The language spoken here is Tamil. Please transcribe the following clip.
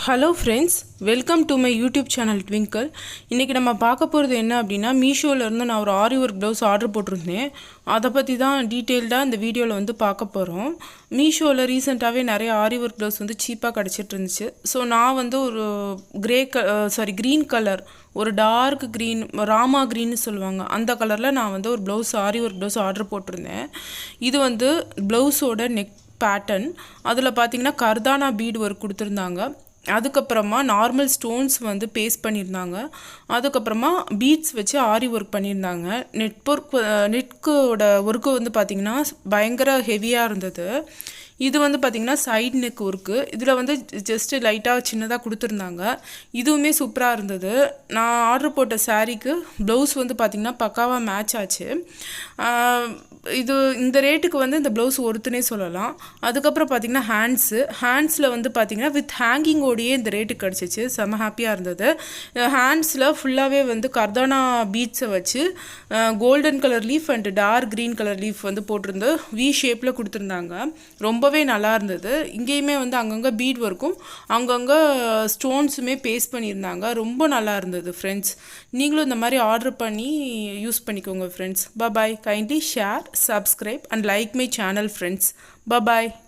Hello friends, welcome to my YouTube channel twinkle. இன்றைக்கி நம்ம பார்க்க போகிறது என்ன அப்படின்னா, மீஷோவிலேருந்து நான் ஒரு ஆரி ஒர்க் ப்ளவுஸ் ஆர்டர் போட்டிருந்தேன். அதை பற்றி தான் டீட்டெயில்டாக இந்த வீடியோவில் வந்து பார்க்க போகிறோம். மீஷோவில் ரீசெண்டாகவே நிறைய ஆரி ஒர்க் ப்ளவுஸ் வந்து சீப்பாக கிடச்சிட்டு இருந்துச்சு. ஸோ நான் வந்து ஒரு க்ரீன் கலர், ஒரு டார்க் க்ரீன், ராமா க்ரீன்னு சொல்லுவாங்க, அந்த கலரில் நான் வந்து ஒரு ப்ளவுஸ் ஆரி ஒர்க் ப்ளவுஸ் ஆர்டர் போட்டிருந்தேன். இது வந்து ப்ளவுஸோட நெக் பேட்டர்ன். அதில் பார்த்தீங்கன்னா கர்தானா பீட் ஒர்க் கொடுத்துருந்தாங்க. அதுக்கப்புறமா நார்மல் ஸ்டோன்ஸ் வந்து பேஸ்ட் பண்ணியிருந்தாங்க. அதுக்கப்புறமா பீட்ஸ் வச்சு ஆரி ஒர்க் பண்ணியிருந்தாங்க. நெட்கோட ஒர்க்கு வந்து பார்த்திங்கன்னா பயங்கர ஹெவியாக இருந்தது. இது வந்து பார்த்திங்கன்னா சைட் நெக் ஒர்க்கு. இதில் வந்து ஜஸ்ட்டு லைட்டாக சின்னதாக கொடுத்துருந்தாங்க. இதுவுமே சூப்பராக இருந்தது. நான் ஆர்டர் போட்ட சாரீக்கு ப்ளவுஸ் வந்து பார்த்திங்கன்னா பக்காவாக மேட்ச் ஆச்சு. இந்த ரேட்டுக்கு வந்து இந்த ப்ளவுஸ் ஒருத்தனே சொல்லலாம். அதுக்கப்புறம் பார்த்திங்கன்னா ஹேண்ட்ஸில் வந்து பார்த்திங்கன்னா வித் ஹேங்கிங்கோடையே இந்த ரேட்டுக்கு கிடச்சிச்சு. செம்ம ஹாப்பியாக இருந்தது. ஹேண்ட்ஸில் ஃபுல்லாகவே வந்து கர்தானா பீட்ஸை வச்சு golden colour leaf and dark green colour leaf வந்து போட்டிருந்து வி ஷேப்பில் கொடுத்துருந்தாங்க. ரொம்பவே நல்லா இருந்தது. இங்கேயுமே வந்து அங்கங்கே பீட் ஒர்க்கும் அங்கங்கே ஸ்டோன்ஸுமே பேஸ்ட் பண்ணியிருந்தாங்க. ரொம்ப நல்லா இருந்தது ஃப்ரெண்ட்ஸ். நீங்களும் இந்த மாதிரி ஆர்டர் பண்ணி யூஸ் பண்ணிக்கோங்க friends. Bye. Kindly share, subscribe and like my channel friends. Bye bye.